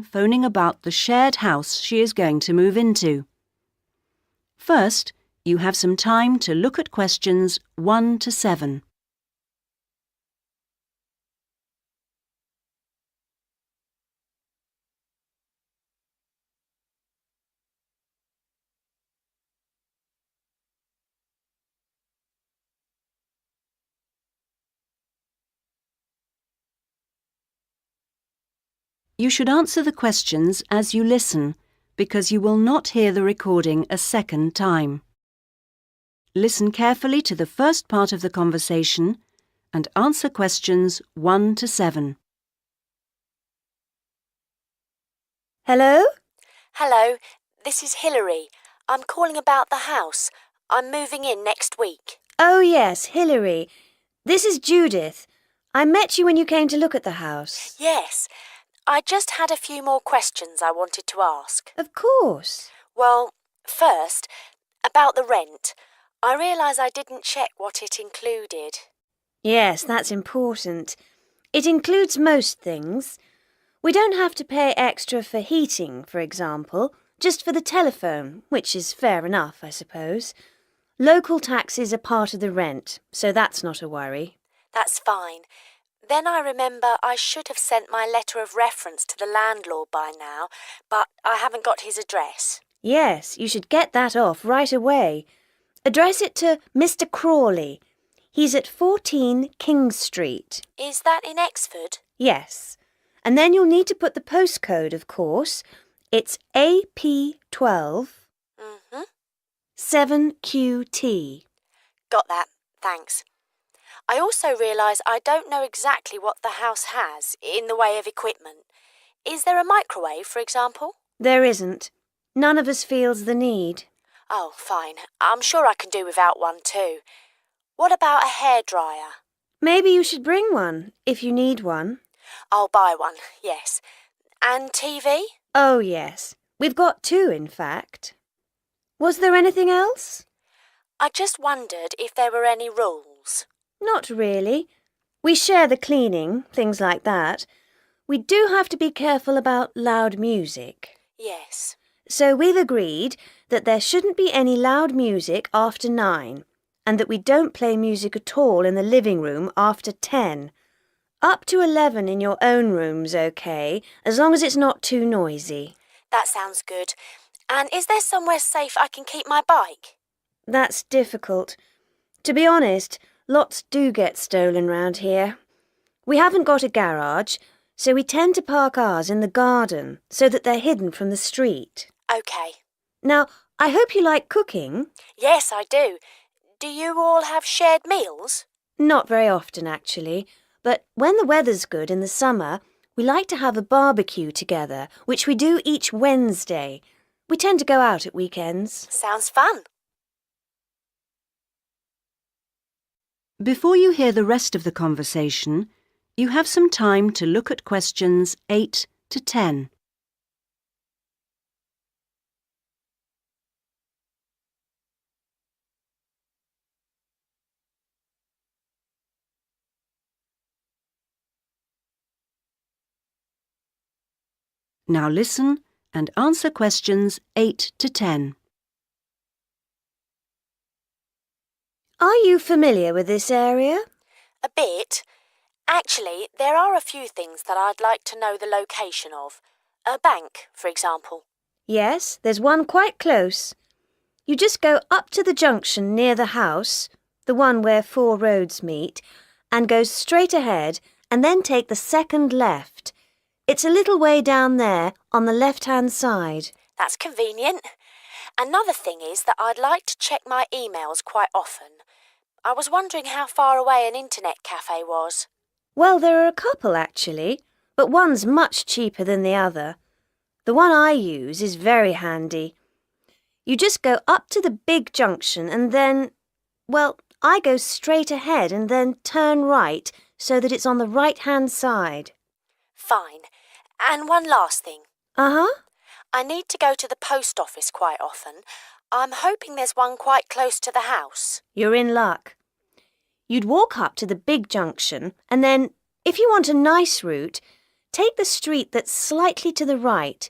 phoning about the shared house she is going to move into. First, you have some time to look at questions 1 to 7. You should answer the questions as you listen, because you will not hear the recording a second time. Listen carefully to the first part of the conversation and answer questions 1 to 7. Hello? Hello, this is Hilary. I'm calling about the house. I'm moving in next week. Oh, yes, Hilary. This is Judith. I met you when you came to look at the house. Yes, I just had a few more questions I wanted to ask. Of course. Well, first, about the rent. I realise I didn't check what it included. Yes, that's important. It includes most things. We don't have to pay extra for heating, for example, just for the telephone, which is fair enough, I suppose. Local taxes are part of the rent, so that's not a worry. That's fine. Then I remember I should have sent my letter of reference to the landlord by now, but I haven't got his address. Yes, you should get that off right away. Address it to Mr. Crawley. He's at 14 King Street. Is that in Exford? Yes. And then you'll need to put the postcode, of course. It's AP12 7QT. Got that, thanks. I also realise I don't know exactly what the house has in the way of equipment. Is there a microwave, for example? There isn't. None of us feels the need. Oh, fine. I'm sure I can do without one too. What about a hairdryer? Maybe you should bring one, if you need one. I'll buy one, yes. And TV? Oh, yes. We've got 2, in fact. Was there anything else? I just wondered if there were any rules. Not really. We share the cleaning, things like that. We do have to be careful about loud music. Yes. So we've agreed that there shouldn't be any loud music after 9, and that we don't play music at all in the living room after 10. Up to 11 in your own room's okay, as long as it's not too noisy. That sounds good. And is there somewhere safe I can keep my bike? That's difficult. To be honest, lots do get stolen round here. We haven't got a garage, so we tend to park ours in the garden so that they're hidden from the street. OK. Now, I hope you like cooking. Yes, I do. Do you all have shared meals? Not very often, actually. But when the weather's good in the summer, we like to have a barbecue together, which we do each Wednesday. We tend to go out at weekends. Sounds fun. Before you hear the rest of the conversation, you have some time to look at questions 8 to 10. Now listen and answer questions 8 to 10. Are you familiar with this area? A bit. Actually, there are a few things that I'd like to know the location of. A bank, for example. Yes, there's one quite close. You just go up to the junction near the house, the one where 4 roads meet, and go straight ahead and then take the second left. It's a little way down there on the left-hand side. That's convenient. Another thing is that I'd like to check my emails quite often. I was wondering how far away an internet cafe was. Well, there are a couple, actually, but one's much cheaper than the other. The one I use is very handy. You just go up to the big junction and then, well, I go straight ahead and then turn right so that it's on the right-hand side. Fine. And one last thing. Uh-huh. I need to go to the post office quite often. I'm hoping there's one quite close to the house. You're in luck. You'd walk up to the big junction and then, if you want a nice route, take the street that's slightly to the right.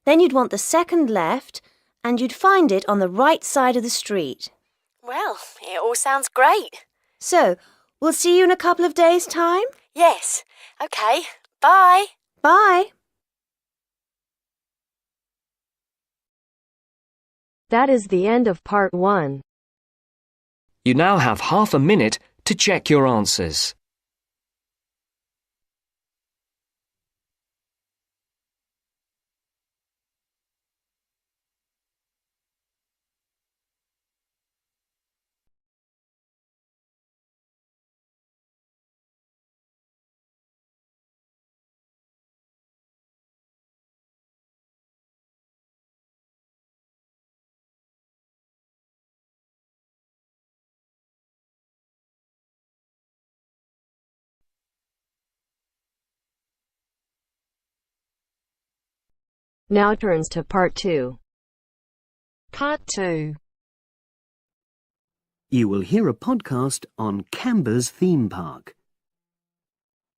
Then you'd want the second left, and you'd find it on the right side of the street. Well, it all sounds great. So, we'll see you in a couple of days' time? Yes. OK. Bye. Bye. That is the end of part 1. You now have half a minute to check your answers. Now turns to part 2. Part 2. You will hear a podcast on Canberra's theme park.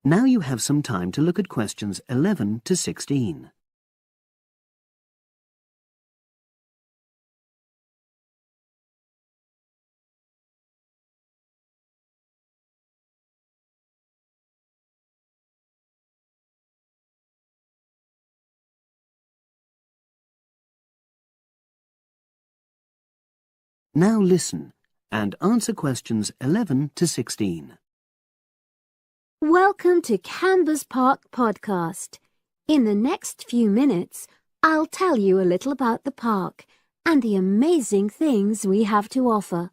Now you have some time to look at questions 11 to 16. Now listen and answer questions 11 to 16. Welcome to Canberra's Park podcast. In the next few minutes, I'll tell you a little about the park and the amazing things we have to offer.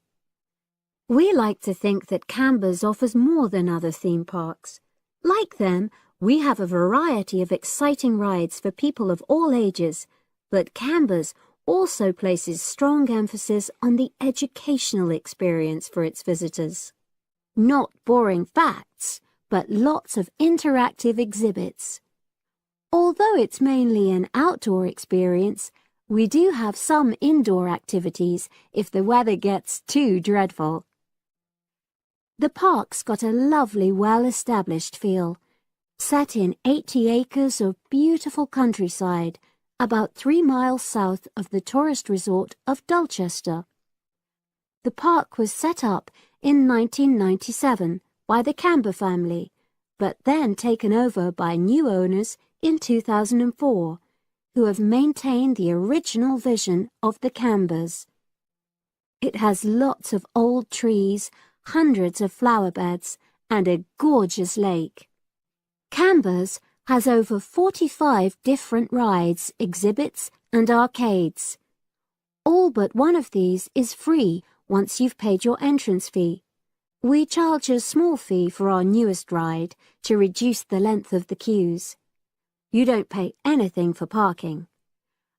We like to think that Canberra's offers more than other theme parks. Like them, we have a variety of exciting rides for people of all ages, but Canberra's also places strong emphasis on the educational experience for its visitors. Not boring facts, but lots of interactive exhibits. Although it's mainly an outdoor experience, we do have some indoor activities if the weather gets too dreadful. The park's got a lovely, well-established feel, set in 80 acres of beautiful countryside, about 3 miles south of the tourist resort of Dulchester. The park was set up in 1997 by the Camber family, but then taken over by new owners in 2004, who have maintained the original vision of the Cambers. It has lots of old trees, hundreds of flower beds, and a gorgeous lake. Cambers has over 45 different rides, exhibits, and arcades. All but one of these is free once you've paid your entrance fee. We charge a small fee for our newest ride to reduce the length of the queues. You don't pay anything for parking.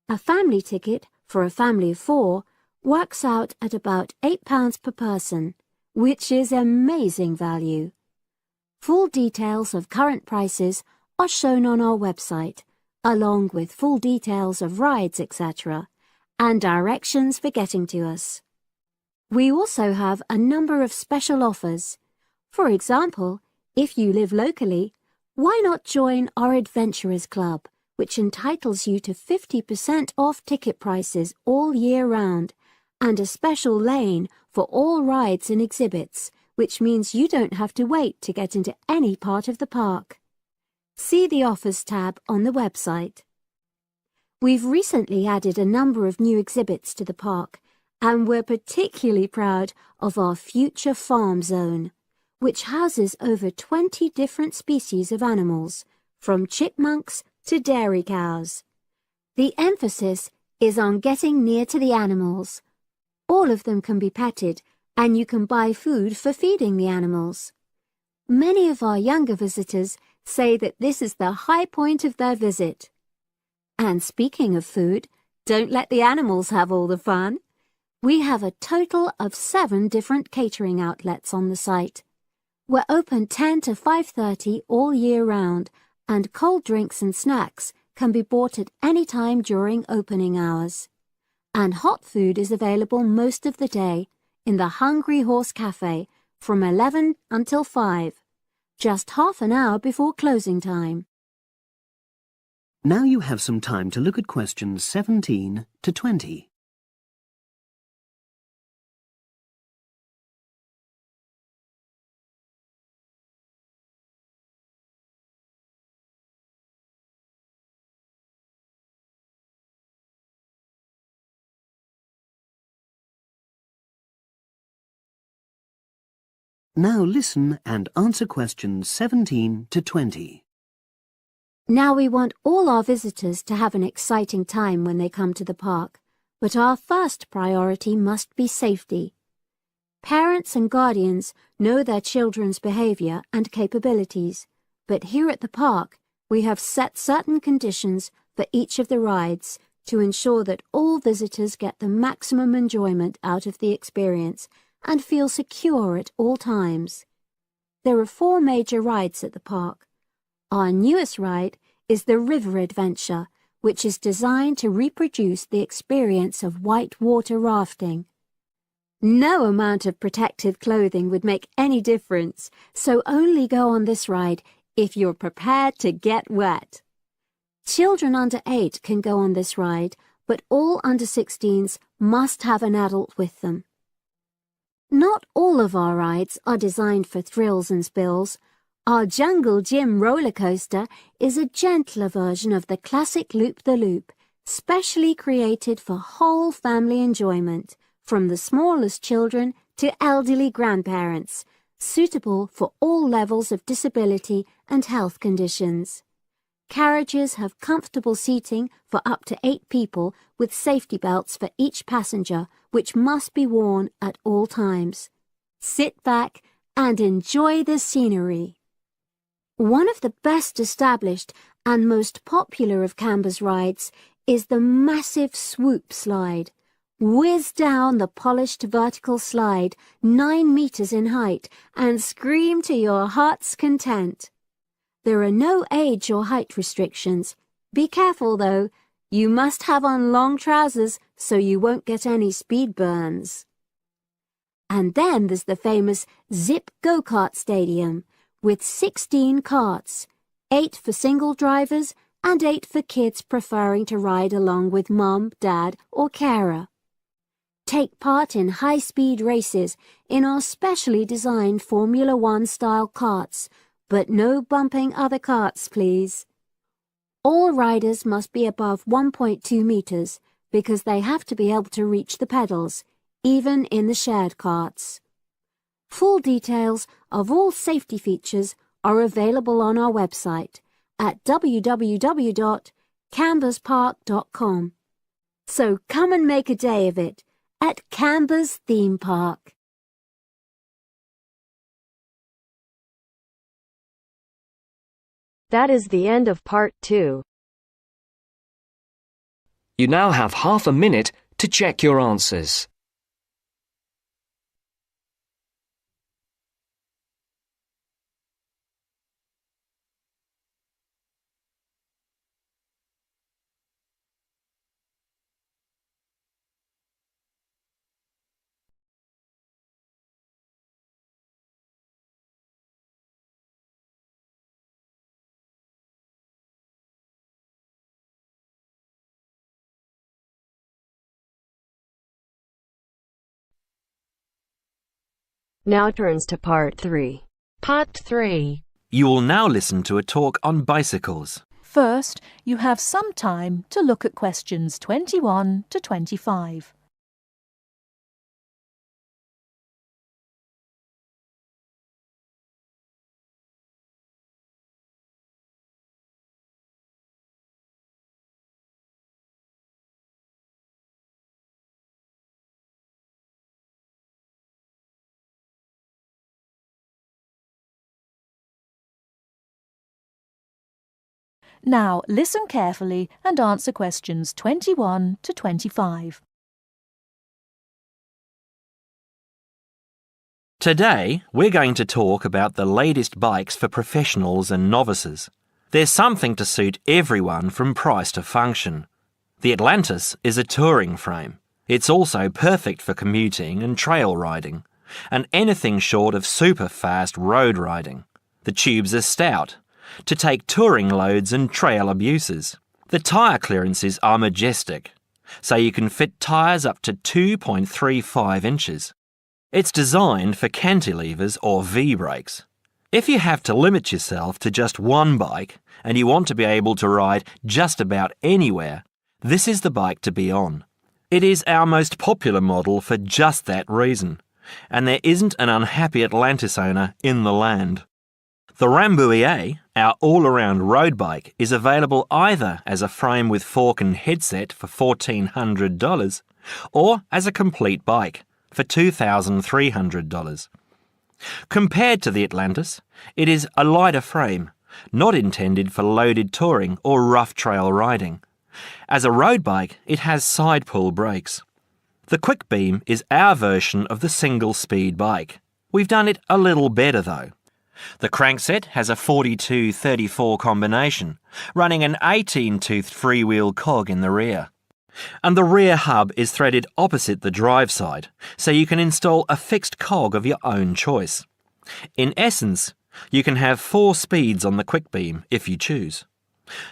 A family ticket for a family of 4 works out at about £8 per person, which is amazing value. Full details of current prices are shown on our website, along with full details of rides, etc., and directions for getting to us. We also have a number of special offers. For example, if you live locally, why not join our Adventurers Club, which entitles you to 50% off ticket prices all year round, and a special lane for all rides and exhibits, which means you don't have to wait to get into any part of the park. See the Offers tab on the website. We've recently added a number of new exhibits to the park, and we're particularly proud of our Future Farm Zone, which houses over 20 different species of animals, from chipmunks to dairy cows. The emphasis is on getting near to the animals. All of them can be petted, and you can buy food for feeding the animals. Many of our younger visitors say that this is the high point of their visit. And speaking of food, don't let the animals have all the fun. We have a total of 7 different catering outlets on the site. We're open 10 to 5:30 all year round, and cold drinks and snacks can be bought at any time during opening hours. And hot food is available most of the day in the Hungry Horse Cafe from 11 until 5. Just half an hour before closing time. Now you have some time to look at questions 17 to 20. Now listen and answer questions 17 to 20. Now we want all our visitors to have an exciting time when they come to the park, but our first priority must be safety. Parents and guardians know their children's behaviour and capabilities, but here at the park we have set certain conditions for each of the rides to ensure that all visitors get the maximum enjoyment out of the experience and feel secure at all times. There are 4 major rides at the park. Our newest ride is the River Adventure, which is designed to reproduce the experience of whitewater rafting. No amount of protective clothing would make any difference, so only go on this ride if you're prepared to get wet. Children under 8 can go on this ride, but all under 16s must have an adult with them. Not all of our rides are designed for thrills and spills. Our Jungle Gym roller coaster is a gentler version of the classic Loop-the-Loop, specially created for whole family enjoyment, from the smallest children to elderly grandparents, suitable for all levels of disability and health conditions. Carriages have comfortable seating for up to 8 people with safety belts for each passenger, which must be worn at all times. Sit back and enjoy the scenery. One of the best established and most popular of Canberra's rides is the massive swoop slide. Whiz down the polished vertical slide 9 meters in height and scream to your heart's content. There are no age or height restrictions. Be careful though, you must have on long trousers so you won't get any speed burns. And then there's the famous Zip Go-Kart Stadium with 16 karts, 8 for single drivers and 8 for kids preferring to ride along with mum, dad or carer. Take part in high-speed races in our specially designed Formula 1 style karts, but no bumping other karts, please. All riders must be above 1.2 meters because they have to be able to reach the pedals, even in the shared karts. Full details of all safety features are available on our website at www.camberspark.com. So come and make a day of it at Canberra's theme park. That is the end of part 2. You now have half a minute to check your answers. Now turns to part 3. Part 3. You will now listen to a talk on bicycles. First, you have some time to look at questions 21 to 25. Now listen carefully and answer questions 21 to 25. Today, we're going to talk about the latest bikes for professionals and novices. There's something to suit everyone from price to function. The Atlantis is a touring frame. It's also perfect for commuting and trail riding, and anything short of super fast road riding. The tubes are stout, to take touring loads and trail abuses. The tyre clearances are majestic, so you can fit tyres up to 2.35 inches. It's designed for cantilevers or V-brakes. If you have to limit yourself to just one bike and you want to be able to ride just about anywhere, this is the bike to be on. It is our most popular model for just that reason, and there isn't an unhappy Atlantis owner in the land. The Rambouillet, our all-around road bike, is available either as a frame with fork and headset for $1,400 or as a complete bike for $2,300. Compared to the Atlantis, it is a lighter frame, not intended for loaded touring or rough trail riding. As a road bike, it has side pull brakes. The Quick Beam is our version of the single-speed bike. We've done it a little better though. The crankset has a 42-34 combination, running an 18-toothed freewheel cog in the rear. And the rear hub is threaded opposite the drive side, so you can install a fixed cog of your own choice. In essence, you can have 4 speeds on the Quick Beam if you choose.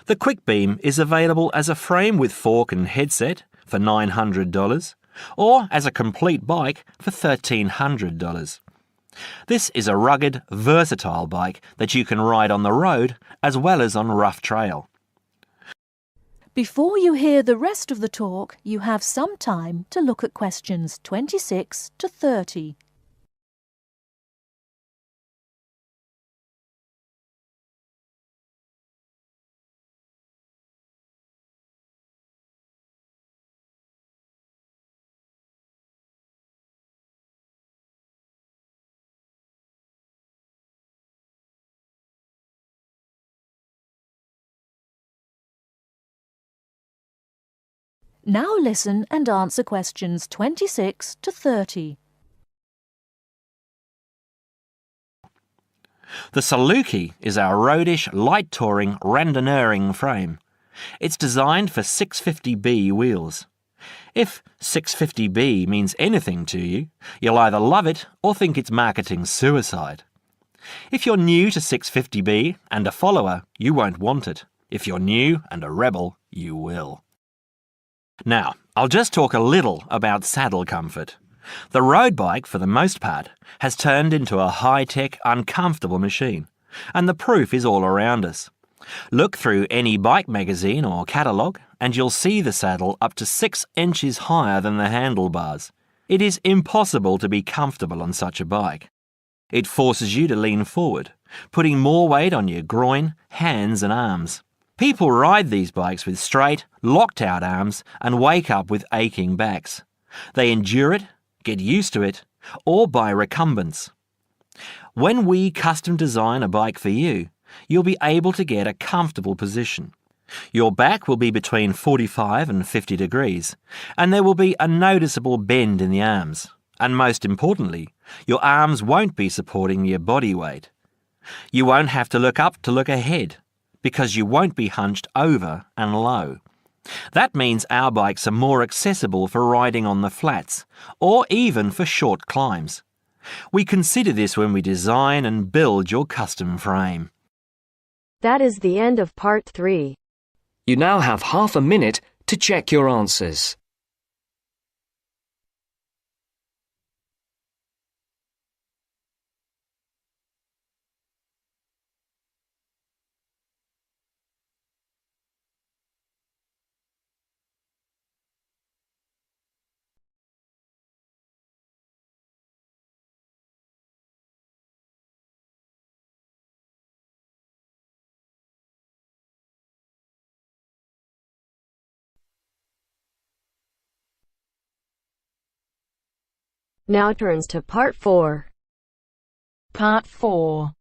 The Quick Beam is available as a frame with fork and headset for $900 or as a complete bike for $1,300. This is a rugged, versatile bike that you can ride on the road as well as on rough trail. Before you hear the rest of the talk, you have some time to look at questions 26 to 30. Now listen and answer questions 26 to 30. The Saluki is our roadish, light touring, randonneuring frame. It's designed for 650B wheels. If 650B means anything to you, you'll either love it or think it's marketing suicide. If you're new to 650B and a follower, you won't want it. If you're new and a rebel, you will. Now, I'll just talk a little about saddle comfort. The road bike, for the most part, has turned into a high-tech, uncomfortable machine, and the proof is all around us. Look through any bike magazine or catalogue, and you'll see the saddle up to 6 inches higher than the handlebars. It is impossible to be comfortable on such a bike. It forces you to lean forward, putting more weight on your groin, hands and arms. People ride these bikes with straight, locked-out arms and wake up with aching backs. They endure it, get used to it, or buy recumbents. When we custom design a bike for you, you'll be able to get a comfortable position. Your back will be between 45 and 50 degrees, and there will be a noticeable bend in the arms. And most importantly, your arms won't be supporting your body weight. You won't have to look up to look ahead, because you won't be hunched over and low. That means our bikes are more accessible for riding on the flats, or even for short climbs. We consider this when we design and build your custom frame. That is the end of part 3. You now have half a minute to check your answers. Now turns to part 4. Part 4.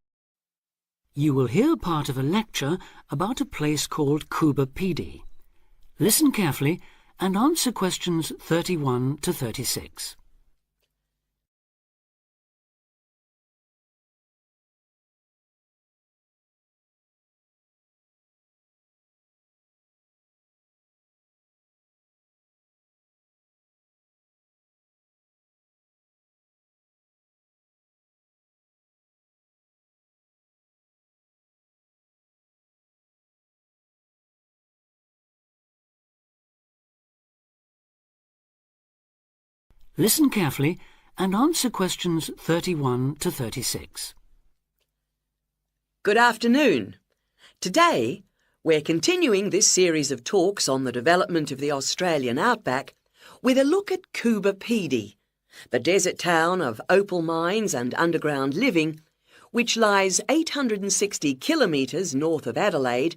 You will hear part of a lecture about a place called Coober Pedy. Listen carefully and answer questions 31 to 36. Listen carefully and answer questions 31 to 36. Good afternoon. Today, we're continuing this series of talks on the development of the Australian outback with a look at Coober Pedy, the desert town of opal mines and underground living, which lies 860 kilometres north of Adelaide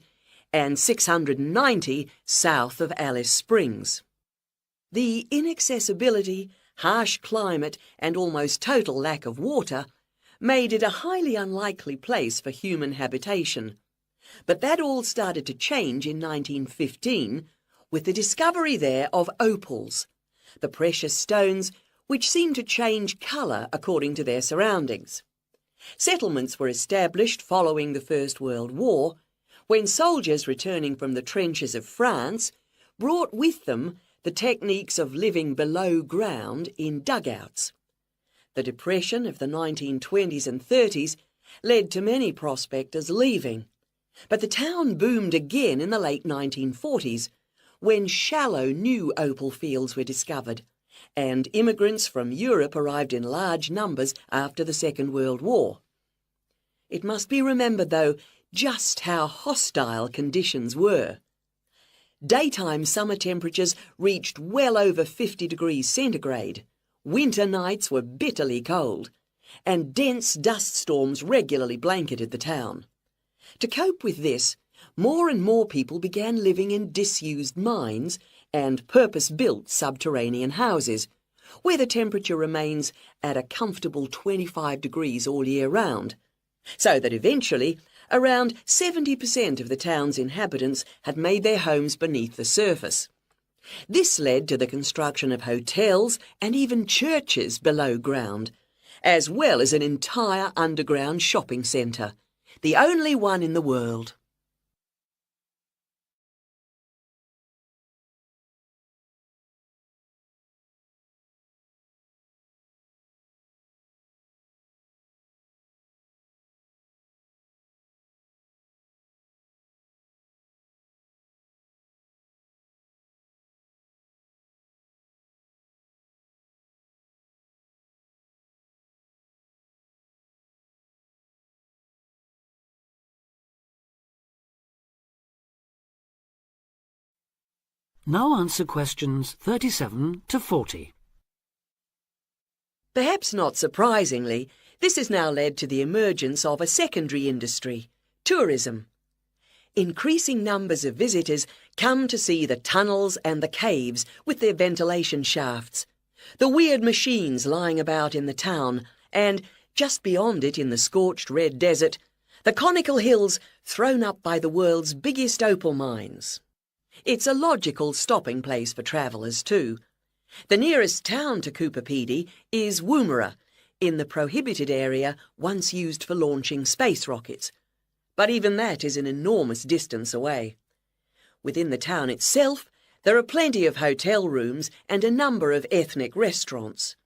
and 690 south of Alice Springs. The inaccessibility, harsh climate and almost total lack of water made it a highly unlikely place for human habitation. But that all started to change in 1915 with the discovery there of opals, the precious stones which seem to change colour according to their surroundings. Settlements were established following the First World War, when soldiers returning from the trenches of France brought with them the techniques of living below ground in dugouts. The depression of the 1920s and 30s led to many prospectors leaving, but the town boomed again in the late 1940s when shallow new opal fields were discovered, and immigrants from Europe arrived in large numbers after the Second World War. It must be remembered, though, just how hostile conditions were. Daytime summer temperatures reached well over 50 degrees centigrade, winter nights were bitterly cold, and dense dust storms regularly blanketed the town. To cope with this, more and more people began living in disused mines and purpose-built subterranean houses, where the temperature remains at a comfortable 25 degrees all year round, so that eventually around 70% of the town's inhabitants had made their homes beneath the surface. This led to the construction of hotels and even churches below ground, as well as an entire underground shopping centre, the only one in the world. Now answer questions 37 to 40. Perhaps not surprisingly, this has now led to the emergence of a secondary industry, tourism. Increasing numbers of visitors come to see the tunnels and the caves with their ventilation shafts, the weird machines lying about in the town, and, just beyond it in the scorched red desert, the conical hills thrown up by the world's biggest opal mines. It's a logical stopping place for travellers too. The nearest town to Coober Pedy is Woomera, in the prohibited area once used for launching space rockets. But even that is an enormous distance away. Within the town itself, there are plenty of hotel rooms and a number of ethnic restaurants.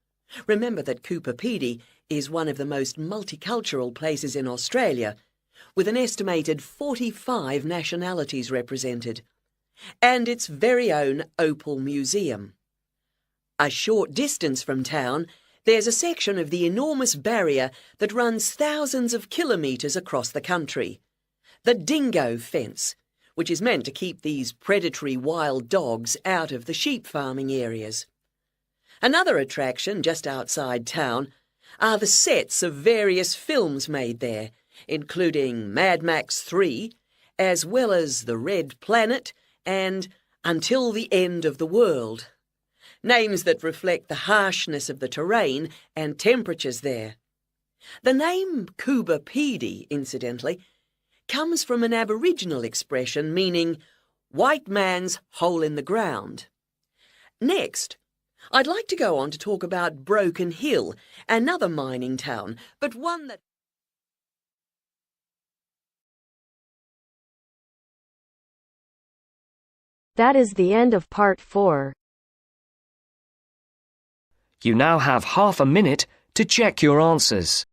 Remember that Coober Pedy is one of the most multicultural places in Australia, with an estimated 45 nationalities represented, and its very own Opal Museum. A short distance from town, there's a section of the enormous barrier that runs thousands of kilometres across the country, the dingo fence, which is meant to keep these predatory wild dogs out of the sheep farming areas. Another attraction just outside town are the sets of various films made there, including Mad Max 3, as well as The Red Planet and Until the End of the World, names that reflect the harshness of the terrain and temperatures there. The name Coober Pedy, incidentally, comes from an Aboriginal expression meaning white man's hole in the ground. Next, I'd like to go on to talk about Broken Hill, another mining town, but one that... That is the end of part 4. You now have half a minute to check your answers.